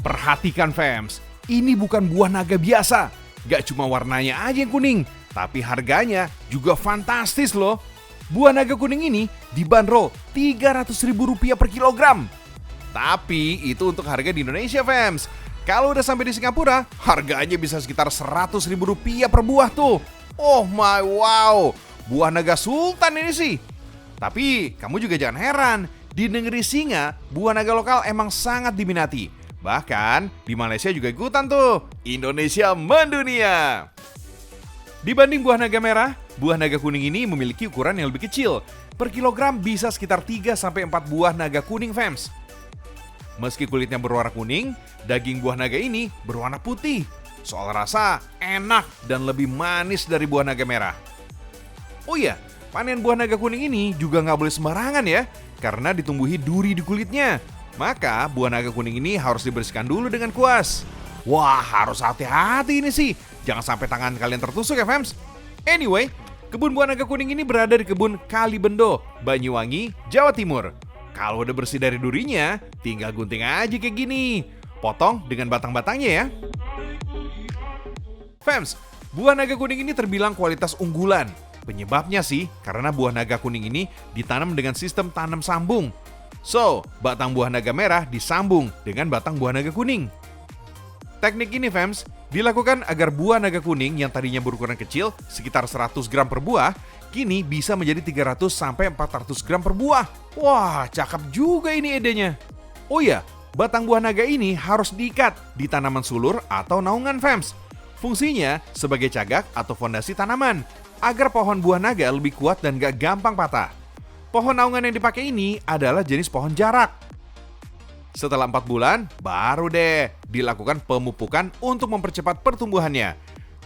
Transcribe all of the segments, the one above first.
Perhatikan fams, ini bukan buah naga biasa. Gak cuma warnanya aja yang kuning, tapi harganya juga fantastis loh. Buah naga kuning ini dibanderol Rp300.000 per kilogram. Tapi itu untuk harga di Indonesia fams. Kalau udah sampai di Singapura, harganya bisa sekitar Rp100.000 per buah tuh. Oh my wow, buah naga sultan ini sih. Tapi kamu juga jangan heran, di negeri singa, buah naga lokal emang sangat diminati. Bahkan di Malaysia juga ikutan tuh, Indonesia mendunia. Dibanding buah naga merah, buah naga kuning ini memiliki ukuran yang lebih kecil. Per kilogram bisa sekitar 3-4 buah naga kuning fams. Meski kulitnya berwarna kuning, daging buah naga ini berwarna putih. Soal rasa, enak dan lebih manis dari buah naga merah. Oh iya, panen buah naga kuning ini juga nggak boleh sembarangan ya, karena ditumbuhi duri di kulitnya. Maka buah naga kuning ini harus dibersihkan dulu dengan kuas. Wah, harus hati-hati ini sih. Jangan sampai tangan kalian tertusuk ya fams. Anyway, kebun buah naga kuning ini berada di kebun Kalibendo, Banyuwangi, Jawa Timur. Kalau udah bersih dari durinya, tinggal gunting aja kayak gini. Potong dengan batang-batangnya ya. Fams, buah naga kuning ini terbilang kualitas unggulan. Penyebabnya sih karena buah naga kuning ini ditanam dengan sistem tanam sambung. So, batang buah naga merah disambung dengan batang buah naga kuning. Teknik ini fams dilakukan agar buah naga kuning yang tadinya berukuran kecil sekitar 100 gram per buah, kini bisa menjadi 300-400 gram per buah. Wah, cakep juga ini idenya. Oh ya, batang buah naga ini harus diikat di tanaman sulur atau naungan fams. Fungsinya sebagai cagak atau fondasi tanaman, agar pohon buah naga lebih kuat dan gak gampang patah. Pohon naungan yang dipakai ini adalah jenis pohon jarak. Setelah 4 bulan, baru deh dilakukan pemupukan untuk mempercepat pertumbuhannya.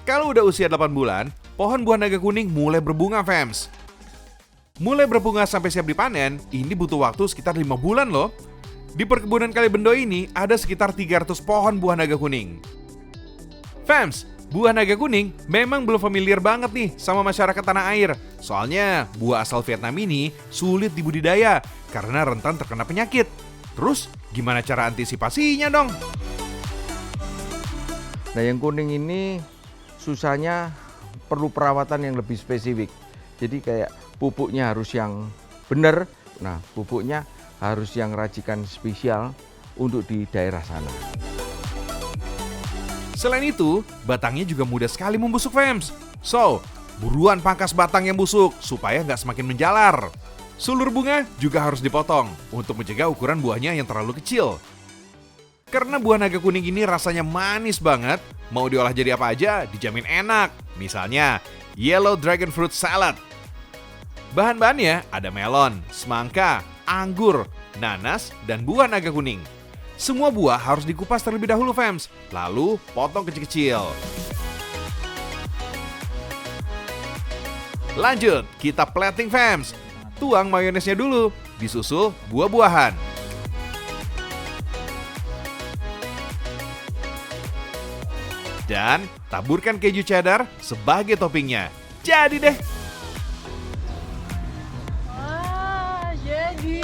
Kalau udah usia 8 bulan, pohon buah naga kuning mulai berbunga fams. Mulai berbunga sampai siap dipanen, ini butuh waktu sekitar 5 bulan loh. Di perkebunan Kalibendo ini ada sekitar 300 pohon buah naga kuning. Fams, buah naga kuning memang belum familiar banget nih sama masyarakat tanah air. Soalnya buah asal Vietnam ini sulit dibudidaya karena rentan terkena penyakit. Terus gimana cara antisipasinya dong? Nah, yang kuning ini susahnya perlu perawatan yang lebih spesifik. Jadi kayak pupuknya harus yang benar. Nah, pupuknya harus yang racikan spesial untuk di daerah sana. Selain itu, batangnya juga mudah sekali membusuk fams. So, buruan pangkas batang yang busuk supaya nggak semakin menjalar. Sulur bunga juga harus dipotong untuk mencegah ukuran buahnya yang terlalu kecil. Karena buah naga kuning ini rasanya manis banget, mau diolah jadi apa aja dijamin enak. Misalnya, yellow dragon fruit salad. Bahan-bahannya ada melon, semangka, anggur, nanas, dan buah naga kuning. Semua buah harus dikupas terlebih dahulu fams, lalu potong kecil-kecil. Lanjut, kita plating fams. Tuang mayonesnya dulu, disusul buah-buahan. Dan taburkan keju cheddar sebagai toppingnya. Jadi deh. Wah, jadi.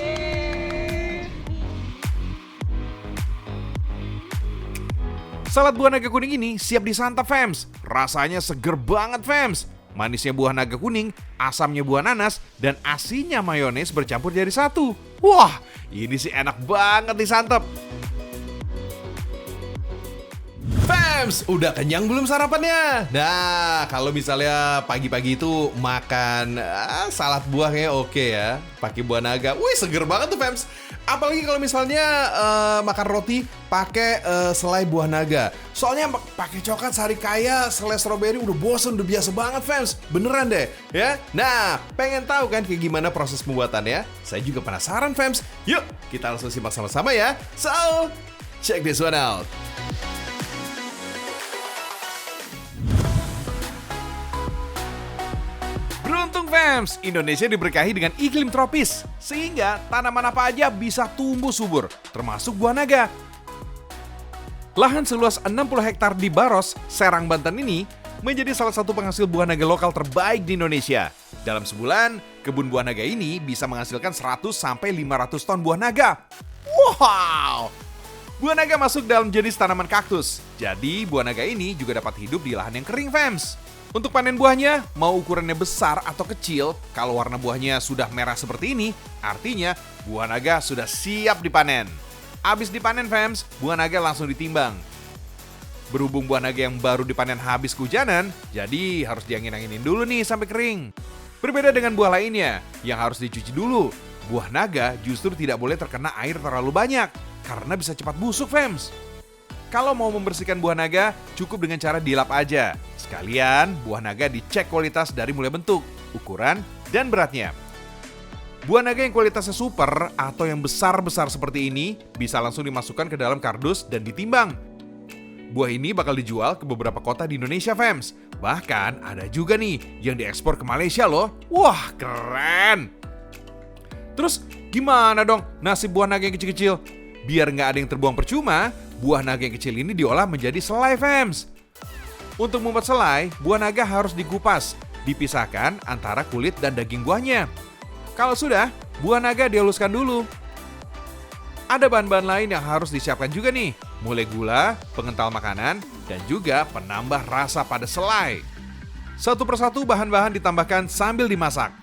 Salad buah naga kuning ini siap disantap fams. Rasanya seger banget fams. Manisnya buah naga kuning, asamnya buah nanas, dan asinnya mayones bercampur jadi satu. Wah, ini sih enak banget disantap. Fams, udah kenyang belum sarapannya? Nah, kalau misalnya pagi-pagi itu makan salad buahnya oke ya. Pakai buah naga, wih seger banget tuh Fams. Apalagi kalau misalnya makan roti pakai selai buah naga. Soalnya pakai coklat sari kaya, selai stroberi udah bosen, udah biasa banget Fams. Beneran deh ya. Nah, pengen tahu kan kayak gimana proses pembuatannya? Saya juga penasaran Fams. Yuk, kita langsung simak sama-sama ya. So, check this one out. Beruntung Fams, Indonesia diberkahi dengan iklim tropis, sehingga tanaman apa aja bisa tumbuh subur, termasuk buah naga. Lahan seluas 60 hektar di Baros, Serang, Banten ini menjadi salah satu penghasil buah naga lokal terbaik di Indonesia. Dalam sebulan, kebun buah naga ini bisa menghasilkan 100-500 ton buah naga. Wow! Buah naga masuk dalam jenis tanaman kaktus. Jadi buah naga ini juga dapat hidup di lahan yang kering, fams. Untuk panen buahnya, mau ukurannya besar atau kecil, kalau warna buahnya sudah merah seperti ini, artinya buah naga sudah siap dipanen. Habis dipanen, fams, buah naga langsung ditimbang. Berhubung buah naga yang baru dipanen habis kehujanan, jadi harus diangin-anginin dulu nih sampai kering. Berbeda dengan buah lainnya, yang harus dicuci dulu. Buah naga justru tidak boleh terkena air terlalu banyak, karena bisa cepat busuk, fams. Kalau mau membersihkan buah naga, cukup dengan cara dilap aja. Sekalian, buah naga dicek kualitas dari mulai bentuk, ukuran, dan beratnya. Buah naga yang kualitasnya super atau yang besar-besar seperti ini bisa langsung dimasukkan ke dalam kardus dan ditimbang. Buah ini bakal dijual ke beberapa kota di Indonesia, fams. Bahkan ada juga nih yang diekspor ke Malaysia loh. Wah, keren! Terus gimana dong nasib buah naga yang kecil-kecil? Biar nggak ada yang terbuang percuma, buah naga yang kecil ini diolah menjadi selai, fams. Untuk membuat selai, buah naga harus dikupas, dipisahkan antara kulit dan daging buahnya. Kalau sudah, buah naga dihaluskan dulu. Ada bahan-bahan lain yang harus disiapkan juga nih, mulai gula, pengental makanan, dan juga penambah rasa pada selai. Satu persatu bahan-bahan ditambahkan sambil dimasak.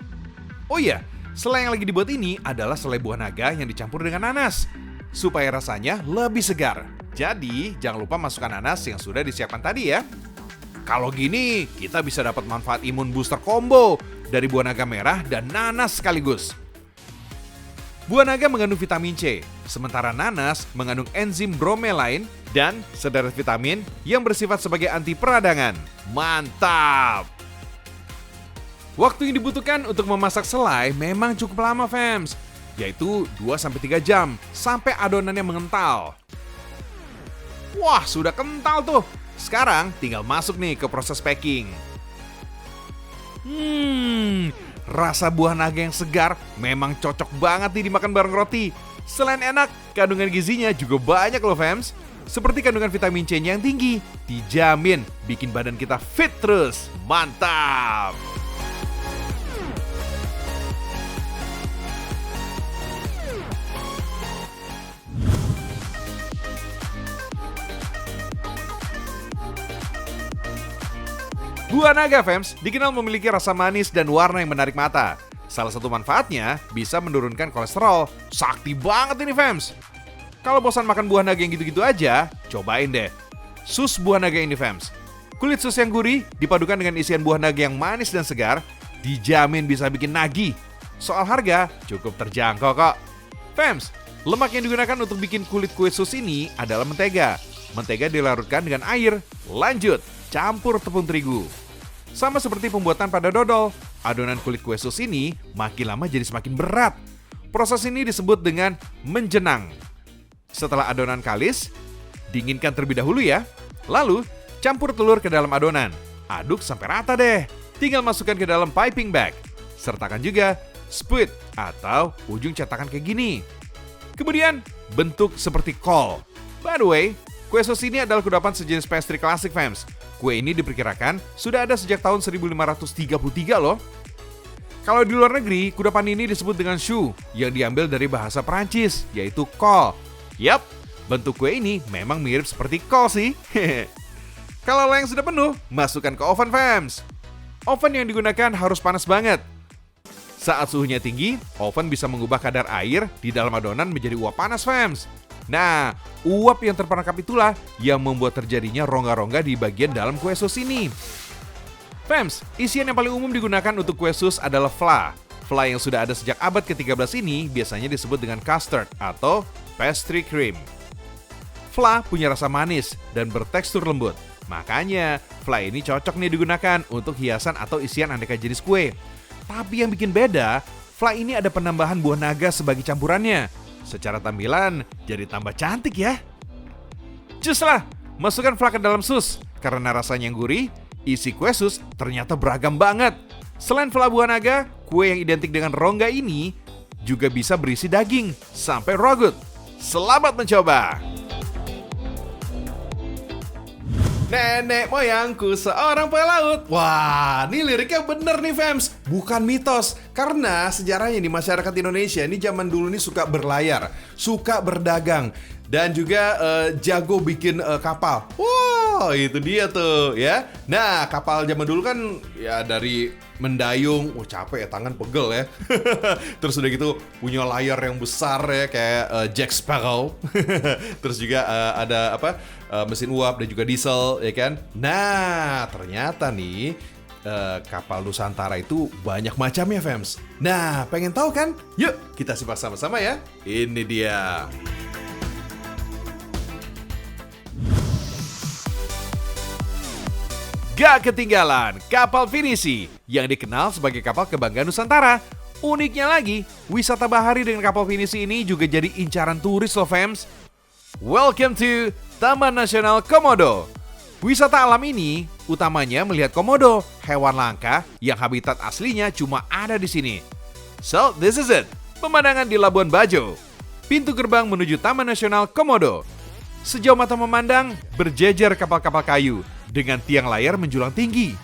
Oh iya, selai yang lagi dibuat ini adalah selai buah naga yang dicampur dengan nanas, supaya rasanya lebih segar. Jadi, jangan lupa masukkan nanas yang sudah disiapkan tadi ya. Kalau gini, kita bisa dapat manfaat imun booster combo dari buah naga merah dan nanas sekaligus. Buah naga mengandung vitamin C, sementara nanas mengandung enzim bromelain dan sederet vitamin yang bersifat sebagai anti peradangan. Mantap! Waktu yang dibutuhkan untuk memasak selai memang cukup lama, fams, yaitu 2-3 jam sampai adonannya mengental. Wah, sudah kental tuh. Sekarang tinggal masuk nih ke proses packing. Rasa buah naga yang segar memang cocok banget nih dimakan bareng roti. Selain enak, kandungan gizinya juga banyak loh, fams. Seperti kandungan vitamin C-nya yang tinggi, dijamin bikin badan kita fit terus. Mantap! Buah naga, fams, dikenal memiliki rasa manis dan warna yang menarik mata. Salah satu manfaatnya bisa menurunkan kolesterol. Sakti banget ini, fams. Kalau bosan makan buah naga yang gitu-gitu aja, cobain deh sus buah naga ini, fams. Kulit sus yang gurih dipadukan dengan isian buah naga yang manis dan segar, dijamin bisa bikin nagih. Soal harga, cukup terjangkau kok. Fams, lemak yang digunakan untuk bikin kulit kue sus ini adalah mentega. Mentega dilarutkan dengan air. Lanjut, campur tepung terigu. Sama seperti pembuatan pada dodol, adonan kulit kue sus ini makin lama jadi semakin berat. Proses ini disebut dengan menjenang. Setelah adonan kalis, dinginkan terlebih dahulu ya. Lalu, campur telur ke dalam adonan. Aduk sampai rata deh. Tinggal masukkan ke dalam piping bag. Sertakan juga spit atau ujung cetakan kayak gini. Kemudian, bentuk seperti kol. By the way, kue sus ini adalah kudapan sejenis pastry klasik, fams. Kue ini diperkirakan sudah ada sejak tahun 1533 loh. Kalau di luar negeri, kudapan ini disebut dengan choux yang diambil dari bahasa Perancis, yaitu kol. Yap, bentuk kue ini memang mirip seperti kol sih. Kalau loyang sudah penuh, masukkan ke oven, fams. Oven yang digunakan harus panas banget. Saat suhunya tinggi, oven bisa mengubah kadar air di dalam adonan menjadi uap panas, fams. Nah, uap yang terperangkap itulah yang membuat terjadinya rongga-rongga di bagian dalam kue sus ini. Fams, isian yang paling umum digunakan untuk kue sus adalah fla. Fla yang sudah ada sejak abad ke-13 ini biasanya disebut dengan custard atau pastry cream. Fla punya rasa manis dan bertekstur lembut. Makanya, fla ini cocok nih digunakan untuk hiasan atau isian aneka jenis kue. Tapi yang bikin beda, fla ini ada penambahan buah naga sebagai campurannya. Secara tampilan, jadi tambah cantik ya. Cus lah, masukkan fla ke dalam sus. Karena rasanya yang gurih, isi kue sus ternyata beragam banget. Selain fla buah naga, kue yang identik dengan rongga ini juga bisa berisi daging sampai raw good. Selamat mencoba! Nenek moyangku seorang pelaut. Wah, ini liriknya bener nih, fams. Bukan mitos. Karena sejarahnya di masyarakat Indonesia ini zaman dulu ini suka berlayar, suka berdagang. dan juga jago bikin kapal. Wow, itu dia tuh ya. Nah, kapal zaman dulu kan ya dari mendayung, capek ya, tangan pegel ya. Terus udah gitu punya layar yang besar ya kayak Jack Sparrow. Terus juga ada mesin uap dan juga diesel ya kan. Nah, ternyata nih kapal Nusantara itu banyak macamnya, Fems. Nah, pengen tahu kan? Yuk, kita simak sama-sama ya. Ini dia. Gak ketinggalan, kapal Pinisi yang dikenal sebagai kapal kebanggaan Nusantara. Uniknya lagi, wisata bahari dengan kapal Pinisi ini juga jadi incaran turis loh, Fems. Welcome to Taman Nasional Komodo. Wisata alam ini utamanya melihat komodo, hewan langka yang habitat aslinya cuma ada di sini. So, this is it. Pemandangan di Labuan Bajo. Pintu gerbang menuju Taman Nasional Komodo. Sejauh mata memandang, berjejer kapal-kapal kayu dengan tiang layar menjulang tinggi.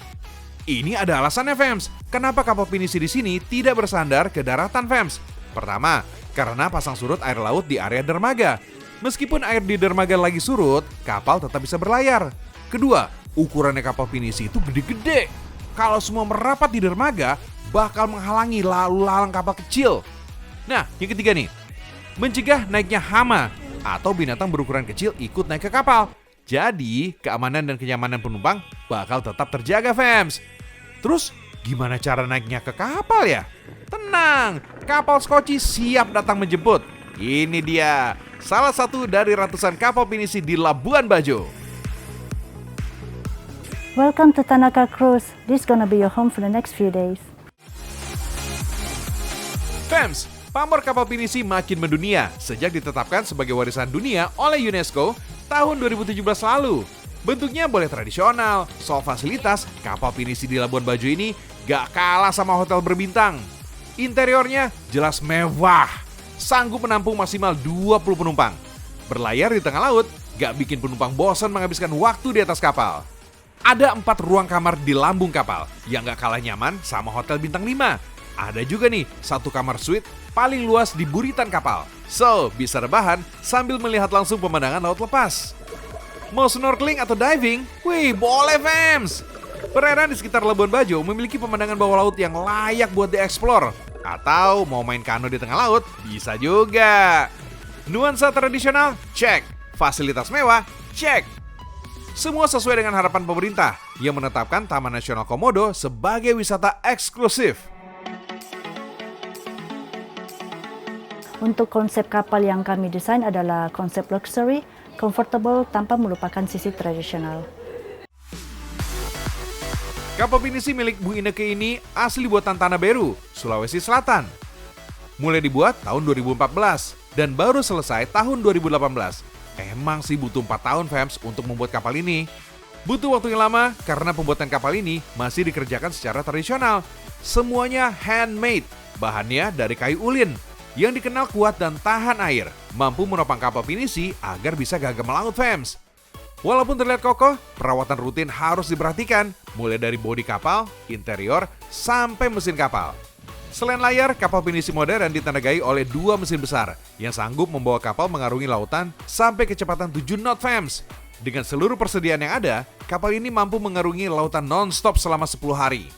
Ini ada alasannya, Fems. Kenapa kapal Pinisi di sini tidak bersandar ke daratan, Fems? Pertama, karena pasang surut air laut di area dermaga. Meskipun air di dermaga lagi surut, kapal tetap bisa berlayar. Kedua, ukurannya kapal Pinisi itu gede-gede. Kalau semua merapat di dermaga, bakal menghalangi lalu lalang kapal kecil. Nah, yang ketiga nih, mencegah naiknya hama atau binatang berukuran kecil ikut naik ke kapal. Jadi, keamanan dan kenyamanan penumpang bakal tetap terjaga, Fems. Terus, gimana cara naiknya ke kapal ya? Tenang, kapal Skoci siap datang menjemput. Ini dia, salah satu dari ratusan kapal Pinisi di Labuan Bajo. Welcome to Tanaka Cruise. This is gonna be your home for the next few days. Fems, pamor kapal Pinisi makin mendunia sejak ditetapkan sebagai warisan dunia oleh UNESCO tahun 2017 lalu. Bentuknya boleh tradisional, soal fasilitas, kapal Pinisi di Labuan Bajo ini gak kalah sama hotel berbintang. Interiornya jelas mewah, sanggup menampung maksimal 20 penumpang. Berlayar di tengah laut gak bikin penumpang bosan menghabiskan waktu di atas kapal. Ada 4 ruang kamar di lambung kapal yang gak kalah nyaman sama hotel bintang 5. Ada juga nih 1 kamar suite paling luas di buritan kapal. So, bisa rebahan sambil melihat langsung pemandangan laut lepas. Mau snorkeling atau diving? Wih, boleh, Fems! Perairan di sekitar Labuan Bajo memiliki pemandangan bawah laut yang layak buat dieksplor. Atau mau main kano di tengah laut? Bisa juga. Nuansa tradisional? Cek. Fasilitas mewah? Cek. Semua sesuai dengan harapan pemerintah yang menetapkan Taman Nasional Komodo sebagai wisata eksklusif. Untuk konsep kapal yang kami desain adalah konsep luxury, comfortable tanpa melupakan sisi tradisional. Kapal Pinisi milik Bu Ineke ini asli buatan Tanah Beru, Sulawesi Selatan. Mulai dibuat tahun 2014 dan baru selesai tahun 2018. Emang sih butuh 4 tahun, Fems, untuk membuat kapal ini. Butuh waktu yang lama karena pembuatan kapal ini masih dikerjakan secara tradisional. Semuanya handmade, bahannya dari kayu ulin yang dikenal kuat dan tahan air, mampu menopang kapal Pinisi agar bisa gagah melaut, Fems. Walaupun terlihat kokoh, perawatan rutin harus diperhatikan, mulai dari bodi kapal, interior, sampai mesin kapal. Selain layar, kapal Pinisi modern ditandai oleh 2 mesin besar yang sanggup membawa kapal mengarungi lautan sampai kecepatan 7 knot, Fems. Dengan seluruh persediaan yang ada, kapal ini mampu mengarungi lautan non-stop selama 10 hari.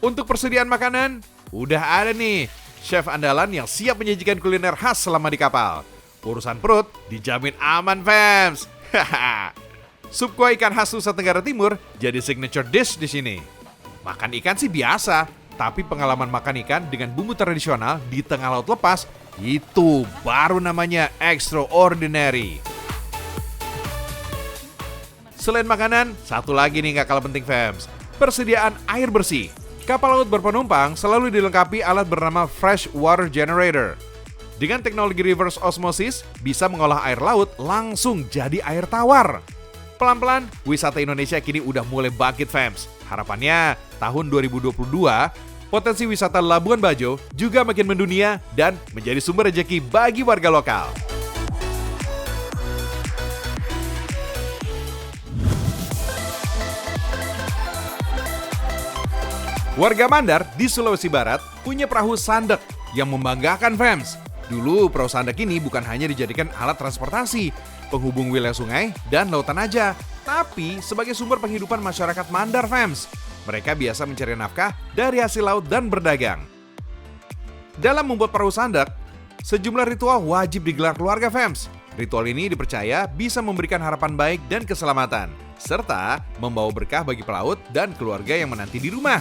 Untuk persediaan makanan, udah ada nih chef andalan yang siap menyajikan kuliner khas selama di kapal. Urusan perut dijamin aman, Fems. Sup kuah ikan khas Nusa Tenggara Timur jadi signature dish di sini. Makan ikan sih biasa, tapi pengalaman makan ikan dengan bumbu tradisional di tengah laut lepas, itu baru namanya extraordinary. Selain makanan, satu lagi nih gak kalah penting, Fems. Persediaan air bersih. Kapal laut berpenumpang selalu dilengkapi alat bernama Fresh Water Generator. Dengan teknologi reverse osmosis, bisa mengolah air laut langsung jadi air tawar. Pelan-pelan, wisata Indonesia kini udah mulai bangkit, Fems. Harapannya, tahun 2022, potensi wisata Labuan Bajo juga makin mendunia dan menjadi sumber rezeki bagi warga lokal. Warga Mandar di Sulawesi Barat punya perahu sandek yang membanggakan, Fems. Dulu perahu sandak ini bukan hanya dijadikan alat transportasi, penghubung wilayah sungai dan lautan aja, tapi sebagai sumber penghidupan masyarakat Mandar, fams. Mereka biasa mencari nafkah dari hasil laut dan berdagang. Dalam membuat perahu sandak, sejumlah ritual wajib digelar keluarga, fams. Ritual ini dipercaya bisa memberikan harapan baik dan keselamatan, serta membawa berkah bagi pelaut dan keluarga yang menanti di rumah.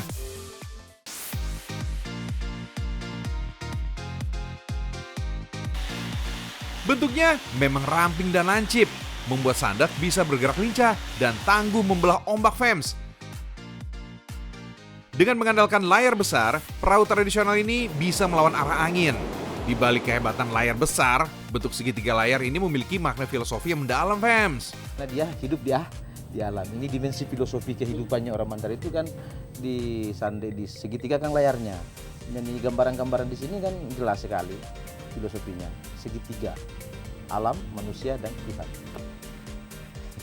Bentuknya memang ramping dan lancip, membuat sandak bisa bergerak lincah dan tangguh membelah ombak, fams. Dengan mengandalkan layar besar, perahu tradisional ini bisa melawan arah angin. Di balik kehebatan layar besar, bentuk segitiga layar ini memiliki makna filosofi yang mendalam, fams. Nah, dia hidup di alam. Ini dimensi filosofi kehidupannya orang Mandar itu kan di segitiga kan layarnya. Dan di gambaran-gambaran di sini kan jelas sekali filosofinya. Segitiga, alam, manusia, dan Tuhan.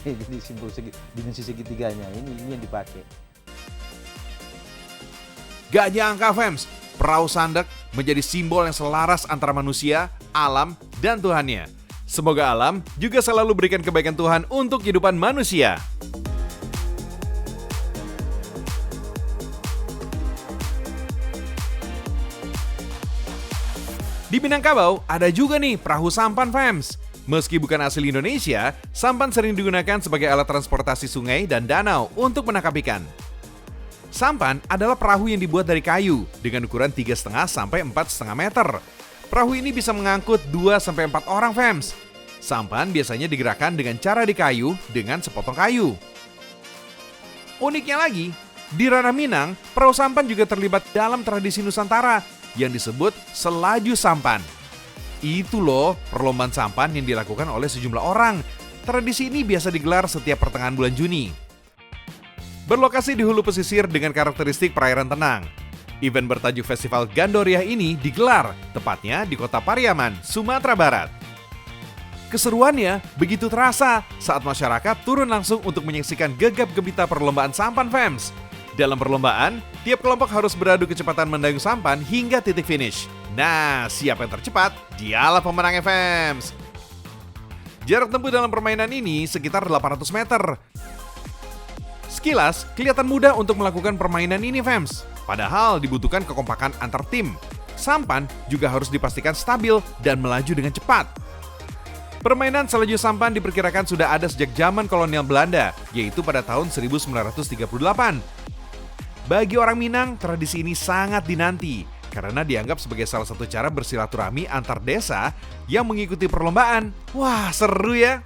Jadi simbol dimensi segitiganya ini yang dipakai. Gak nyangka, fams, perahu sandak menjadi simbol yang selaras antara manusia, alam, dan Tuhannya. Semoga alam juga selalu berikan kebaikan Tuhan untuk kehidupan manusia. Di Minangkabau ada juga nih perahu sampan, fams. Meski bukan asli Indonesia, sampan sering digunakan sebagai alat transportasi sungai dan danau untuk menangkap ikan. Sampan adalah perahu yang dibuat dari kayu dengan ukuran 3,5 sampai 4,5 meter. Perahu ini bisa mengangkut 2 sampai 4 orang, fams. Sampan biasanya digerakkan dengan cara dikayu dengan sepotong kayu. Uniknya lagi, di ranah Minang, perahu sampan juga terlibat dalam tradisi Nusantara yang disebut selaju sampan. Itu loh perlombaan sampan yang dilakukan oleh sejumlah orang. Tradisi ini biasa digelar setiap pertengahan bulan Juni. Berlokasi di hulu pesisir dengan karakteristik perairan tenang, event bertajuk Festival Gandoria ini digelar tepatnya di kota Pariaman, Sumatera Barat. Keseruannya begitu terasa saat masyarakat turun langsung untuk menyaksikan gegap gempita perlombaan sampan, fams. Dalam perlombaan, tiap kelompok harus beradu kecepatan mendayung sampan hingga titik finish. Nah, siapa yang tercepat, dialah pemenang, fams. Jarak tempuh dalam permainan ini sekitar 800 meter. Sekilas, kelihatan mudah untuk melakukan permainan ini, fams. Padahal dibutuhkan kekompakan antar tim. Sampan juga harus dipastikan stabil dan melaju dengan cepat. Permainan salju sampan diperkirakan sudah ada sejak zaman kolonial Belanda, yaitu pada tahun 1938. Bagi orang Minang, tradisi ini sangat dinanti karena dianggap sebagai salah satu cara bersilaturahmi antar desa yang mengikuti perlombaan. Wah, seru ya!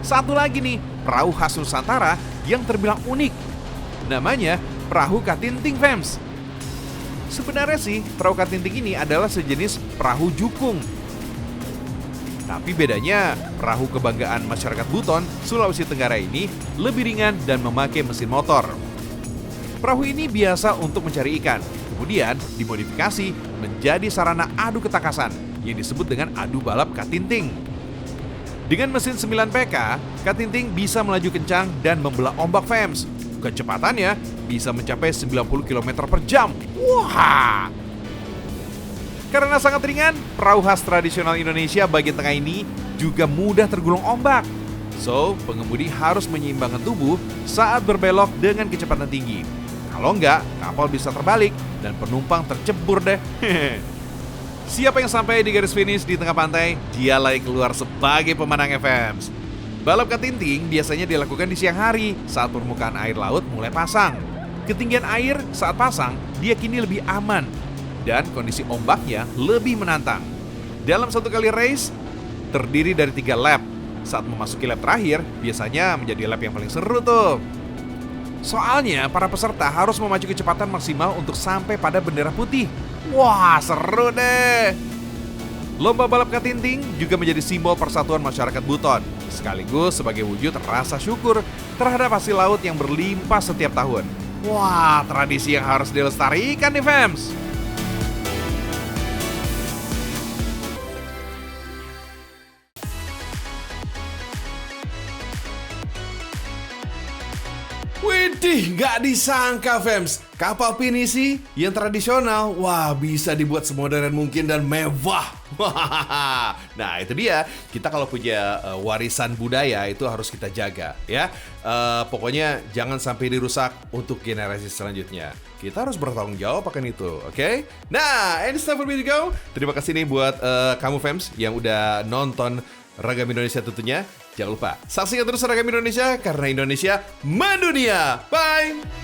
Satu lagi nih, perahu khas Nusantara yang terbilang unik. Namanya perahu katinting, fams. Sebenarnya sih, perahu katinting ini adalah sejenis perahu jukung. Tapi bedanya, perahu kebanggaan masyarakat Buton, Sulawesi Tenggara ini lebih ringan dan memakai mesin motor. Perahu ini biasa untuk mencari ikan, kemudian dimodifikasi menjadi sarana adu ketangkasan yang disebut dengan adu balap katinting. Dengan mesin 9 PK, katinting bisa melaju kencang dan membelah ombak, fams. Kecepatannya bisa mencapai 90 km per jam. Wah! Karena sangat ringan, perahu khas tradisional Indonesia bagian tengah ini juga mudah tergulung ombak. So, pengemudi harus menyeimbangkan tubuh saat berbelok dengan kecepatan tinggi. Kalau enggak, kapal bisa terbalik dan penumpang tercebur deh. Siapa yang sampai di garis finish di tengah pantai, dialah yang keluar sebagai pemenang, FMs. Balap katinting biasanya dilakukan di siang hari saat permukaan air laut mulai pasang. Ketinggian air saat pasang diyakini lebih aman dan kondisi ombaknya lebih menantang. Dalam satu kali race, terdiri dari 3 lap. Saat memasuki lap terakhir, biasanya menjadi lap yang paling seru tuh. Soalnya, para peserta harus memacu kecepatan maksimal untuk sampai pada bendera putih. Wah, seru deh! Lomba balap katinting juga menjadi simbol persatuan masyarakat Buton, sekaligus sebagai wujud rasa syukur terhadap hasil laut yang berlimpah setiap tahun. Wah, tradisi yang harus dilestarikan nih, fams! Wih, Widih, nggak disangka Fems, kapal pinisi yang tradisional, wah bisa dibuat semodern mungkin dan mewah. Nah itu dia, kita kalau punya warisan budaya itu harus kita jaga ya. Pokoknya jangan sampai dirusak untuk generasi selanjutnya. Kita harus bertanggung jawab akan itu, oke? Nah, and it's time for me to go. Terima kasih nih buat kamu Fems yang udah nonton Ragam Indonesia tentunya. Jangan lupa saksikan terus Ragam Indonesia karena Indonesia mendunia. Bye!